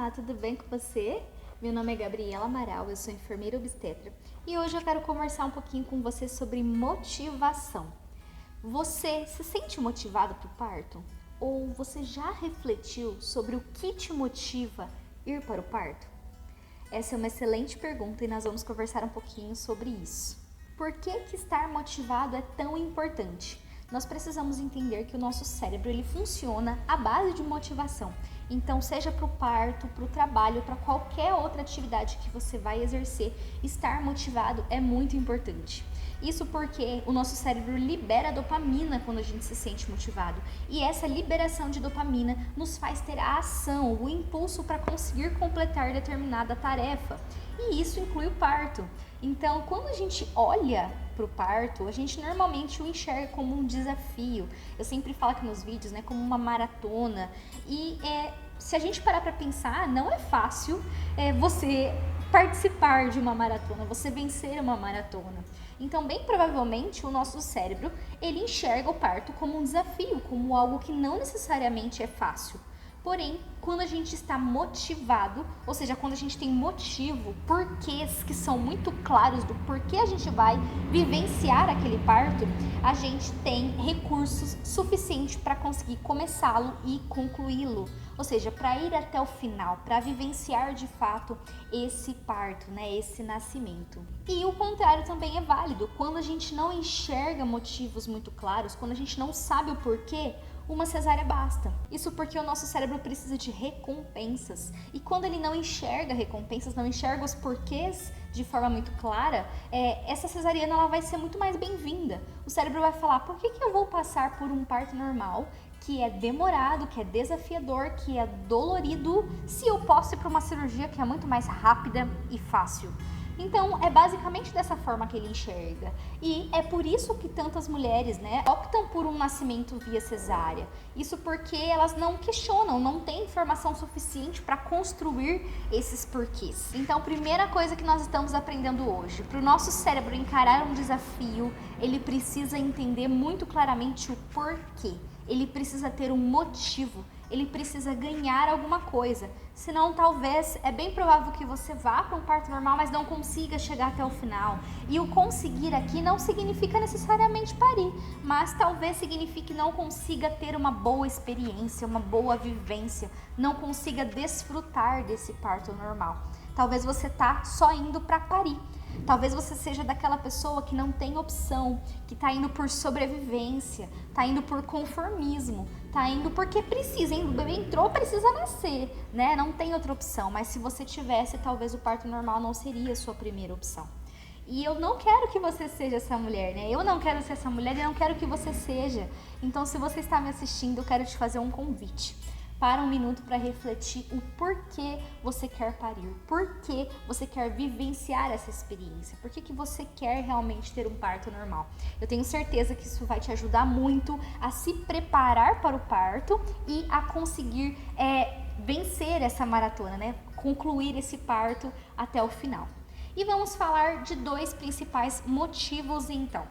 Olá, tudo bem com você? Meu nome é Gabriela Amaral, eu sou enfermeira obstetra e hoje eu quero conversar um pouquinho com você sobre motivação. Você se sente motivado para o parto? Ou você já refletiu sobre o que te motiva ir para o parto? Essa é uma excelente pergunta e nós vamos conversar um pouquinho sobre isso. Por que estar motivado é tão importante? Nós precisamos entender que o nosso cérebro ele funciona à base de motivação. Então, seja para o parto, para o trabalho, para qualquer outra atividade que você vai exercer, estar motivado é muito importante. Isso porque o nosso cérebro libera dopamina quando a gente se sente motivado. E essa liberação de dopamina nos faz ter a ação, o impulso para conseguir completar determinada tarefa. E isso inclui o parto. Então, quando a gente olha para o parto, a gente normalmente o enxerga como um desafio. Eu sempre falo aqui nos vídeos, como uma maratona. E se a gente parar para pensar, não é fácil você participar de uma maratona, você vencer uma maratona. Então, bem provavelmente, o nosso cérebro, ele enxerga o parto como um desafio, como algo que não necessariamente é fácil. Porém, quando a gente está motivado, ou seja, quando a gente tem motivo, porquês que são muito claros do porquê a gente vai vivenciar aquele parto, a gente tem recursos suficientes para conseguir começá-lo e concluí-lo. Ou seja, para ir até o final, para vivenciar de fato esse parto, esse nascimento. E o contrário também é válido. Quando a gente não enxerga motivos muito claros, quando a gente não sabe o porquê, uma cesárea basta. Isso porque o nosso cérebro precisa de recompensas. E quando ele não enxerga recompensas, não enxerga os porquês de forma muito clara, essa cesariana ela vai ser muito mais bem-vinda. O cérebro vai falar, por que eu vou passar por um parto normal, que é demorado, que é desafiador, que é dolorido, se eu posso ir para uma cirurgia que é muito mais rápida e fácil? Então, é basicamente dessa forma que ele enxerga. E é por isso que tantas mulheres, optam por um nascimento via cesárea. Isso porque elas não questionam, não têm informação suficiente para construir esses porquês. Então, primeira coisa que nós estamos aprendendo hoje, para o nosso cérebro encarar um desafio, ele precisa entender muito claramente o porquê. Ele precisa ter um motivo, ele precisa ganhar alguma coisa. Senão, talvez, é bem provável que você vá para um parto normal, mas não consiga chegar até o final. E o conseguir aqui não significa necessariamente parir, mas talvez signifique não consiga ter uma boa experiência, uma boa vivência, não consiga desfrutar desse parto normal. Talvez você tá só indo para parir. Talvez você seja daquela pessoa que não tem opção, que tá indo por sobrevivência, tá indo por conformismo, tá indo porque precisa, o bebê entrou, precisa nascer, Não tem outra opção, mas se você tivesse, talvez o parto normal não seria a sua primeira opção. E eu não quero que você seja essa mulher, Eu não quero ser essa mulher e não quero que você seja. Então, se você está me assistindo, eu quero te fazer um convite. Para um minuto para refletir o porquê você quer parir, porquê você quer vivenciar essa experiência, por que você quer realmente ter um parto normal. Eu tenho certeza que isso vai te ajudar muito a se preparar para o parto e a conseguir vencer essa maratona, concluir esse parto até o final. E vamos falar de dois principais motivos então.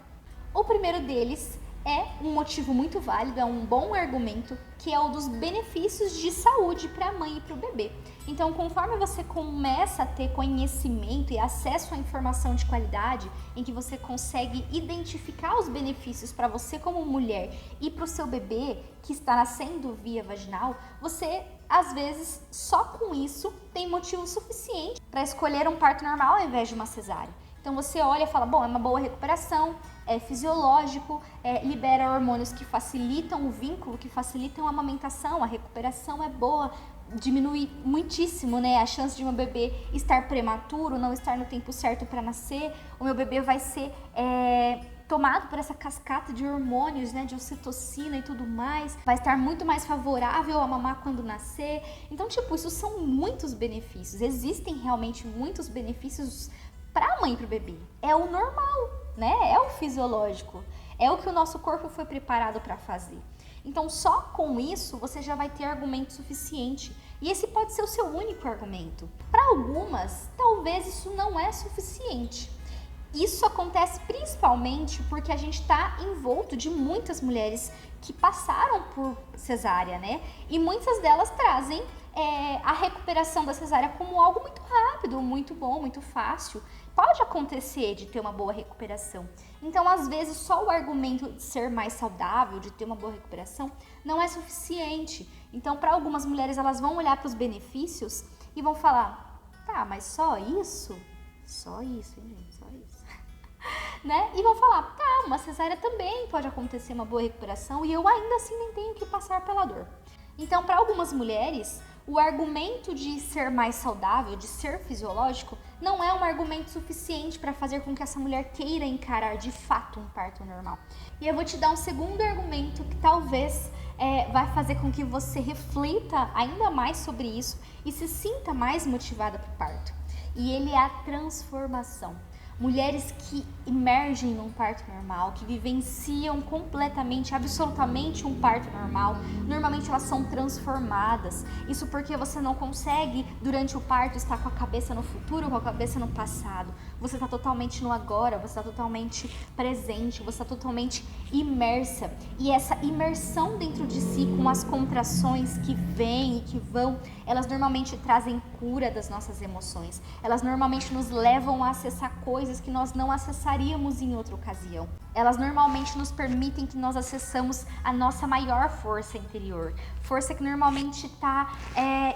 O primeiro deles é um motivo muito válido, é um bom argumento, que é o dos benefícios de saúde para a mãe e para o bebê. Então, conforme você começa a ter conhecimento e acesso à informação de qualidade, em que você consegue identificar os benefícios para você como mulher e para o seu bebê que está nascendo via vaginal, você, às vezes, só com isso, tem motivo suficiente para escolher um parto normal ao invés de uma cesárea. Então você olha e fala, bom, é uma boa recuperação, é fisiológico, libera hormônios que facilitam o vínculo, que facilitam a amamentação, a recuperação é boa, diminui muitíssimo, a chance de meu bebê estar prematuro, não estar no tempo certo para nascer, o meu bebê vai ser tomado por essa cascata de hormônios, de ocitocina e tudo mais, vai estar muito mais favorável a mamar quando nascer. Então, isso são muitos benefícios, existem realmente muitos benefícios para a mãe e para o bebê. É o normal, É o fisiológico, é o que o nosso corpo foi preparado para fazer. Então, só com isso, você já vai ter argumento suficiente. E esse pode ser o seu único argumento. Para algumas, talvez isso não é suficiente. Isso acontece principalmente porque a gente está envolto de muitas mulheres que passaram por cesárea, E muitas delas trazem a recuperação da cesárea como algo muito rápido, muito bom, muito fácil. Pode acontecer de ter uma boa recuperação. Então, às vezes, só o argumento de ser mais saudável, de ter uma boa recuperação, não é suficiente. Então, para algumas mulheres, elas vão olhar para os benefícios e vão falar, tá, mas só isso? Só isso, hein, gente? Só isso. Né? E vão falar, tá, uma cesárea também pode acontecer uma boa recuperação e eu ainda assim nem tenho que passar pela dor. Então, para algumas mulheres, o argumento de ser mais saudável, de ser fisiológico, não é um argumento suficiente para fazer com que essa mulher queira encarar de fato um parto normal. E eu vou te dar um segundo argumento que talvez vai fazer com que você reflita ainda mais sobre isso e se sinta mais motivada para o parto. E ele é a transformação. Mulheres que emergem num parto normal, que vivenciam completamente, absolutamente um parto normal, normalmente elas são transformadas. Isso porque você não consegue, durante o parto, estar com a cabeça no futuro ou com a cabeça no passado. Você está totalmente no agora, você está totalmente presente, você está totalmente imersa. E essa imersão dentro de si, com as contrações que vêm e que vão, elas normalmente trazem cura das nossas emoções. Elas normalmente nos levam a acessar coisas que nós não acessaríamos em outra ocasião. Elas normalmente nos permitem que nós acessamos a nossa maior força interior. Força que normalmente está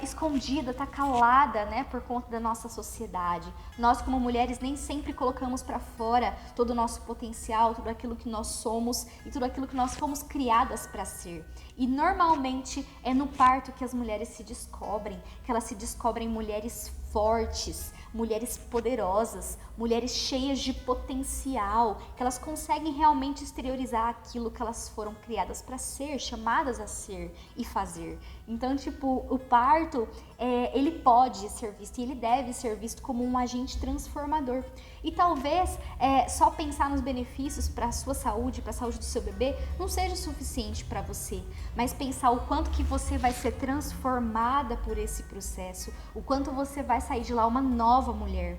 escondida, está calada, né, por conta da nossa sociedade. Nós, como mulheres, nem sempre colocamos para fora todo o nosso potencial, tudo aquilo que nós somos e tudo aquilo que nós fomos criadas para ser. E normalmente é no parto que as mulheres se descobrem, que elas se descobrem mulheres fortes, mulheres poderosas, mulheres cheias de potencial, que elas conseguem realmente exteriorizar aquilo que elas foram criadas para ser, chamadas a ser e fazer. Então, o parto, ele pode ser visto e ele deve ser visto como um agente transformador. E talvez só pensar nos benefícios para a sua saúde, para a saúde do seu bebê, não seja suficiente para você, mas pensar o quanto que você vai ser transformada por esse processo, o quanto você vai sair de lá uma nova mulher,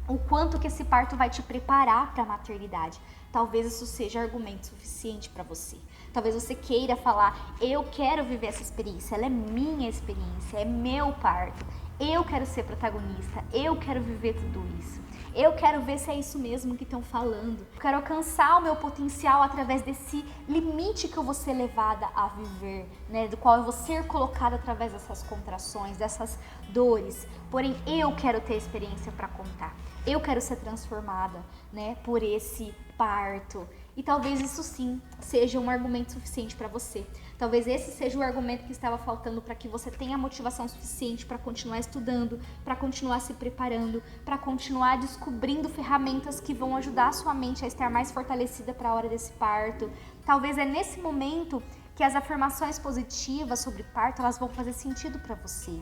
o quanto que esse parto vai te preparar para a maternidade. Talvez isso seja argumento suficiente para você. Talvez você queira falar, eu quero viver essa experiência, ela é minha experiência, é meu parto, eu quero ser protagonista, eu quero viver tudo isso. Eu quero ver se é isso mesmo que estão falando. Eu quero alcançar o meu potencial através desse limite que eu vou ser levada a viver, né? Do qual eu vou ser colocada através dessas contrações, dessas dores. Porém, eu quero ter experiência para contar. Eu quero ser transformada, né, por esse parto. E talvez isso sim seja um argumento suficiente para você. Talvez esse seja o argumento que estava faltando para que você tenha motivação suficiente para continuar estudando, para continuar se preparando, para continuar descobrindo ferramentas que vão ajudar a sua mente a estar mais fortalecida para a hora desse parto. Talvez é nesse momento que as afirmações positivas sobre parto, elas vão fazer sentido para você.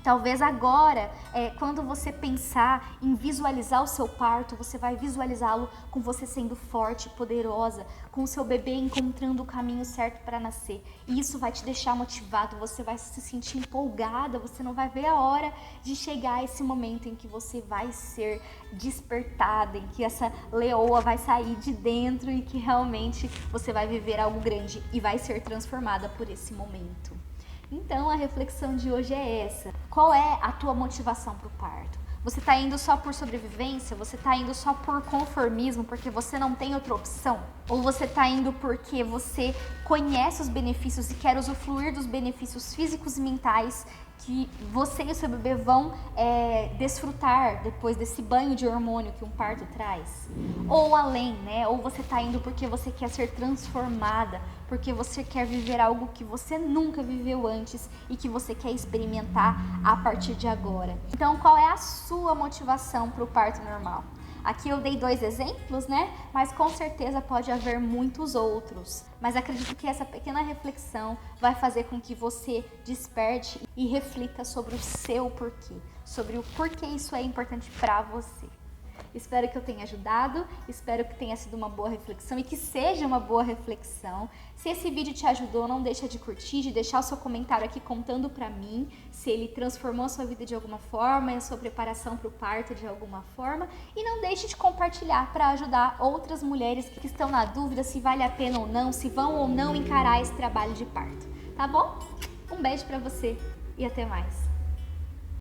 Talvez agora, quando você pensar em visualizar o seu parto, você vai visualizá-lo com você sendo forte, poderosa, com o seu bebê encontrando o caminho certo para nascer. E isso vai te deixar motivado, você vai se sentir empolgada, você não vai ver a hora de chegar a esse momento em que você vai ser despertada, em que essa leoa vai sair de dentro e que realmente você vai viver algo grande e vai ser transformada por esse momento. Então, a reflexão de hoje é essa. Qual é a tua motivação para o parto? Você está indo só por sobrevivência? Você está indo só por conformismo, porque você não tem outra opção? Ou você está indo porque você conhece os benefícios e quer usufruir dos benefícios físicos e mentais que você e o seu bebê vão desfrutar depois desse banho de hormônio que um parto traz? Ou além, né? Ou você está indo porque você quer ser transformada, porque você quer viver algo que você nunca viveu antes e que você quer experimentar a partir de agora. Então, qual é a sua motivação para o parto normal? Aqui eu dei 2 exemplos, né? Mas com certeza pode haver muitos outros. Mas acredito que essa pequena reflexão vai fazer com que você desperte e reflita sobre o seu porquê, sobre o porquê isso é importante para você. Espero que eu tenha ajudado, espero que tenha sido uma boa reflexão e que seja uma boa reflexão. Se esse vídeo te ajudou, não deixa de curtir, de deixar o seu comentário aqui contando pra mim se ele transformou a sua vida de alguma forma, a sua preparação para o parto de alguma forma. E não deixe de compartilhar para ajudar outras mulheres que estão na dúvida se vale a pena ou não, se vão ou não encarar esse trabalho de parto, tá bom? Um beijo pra você! e até mais.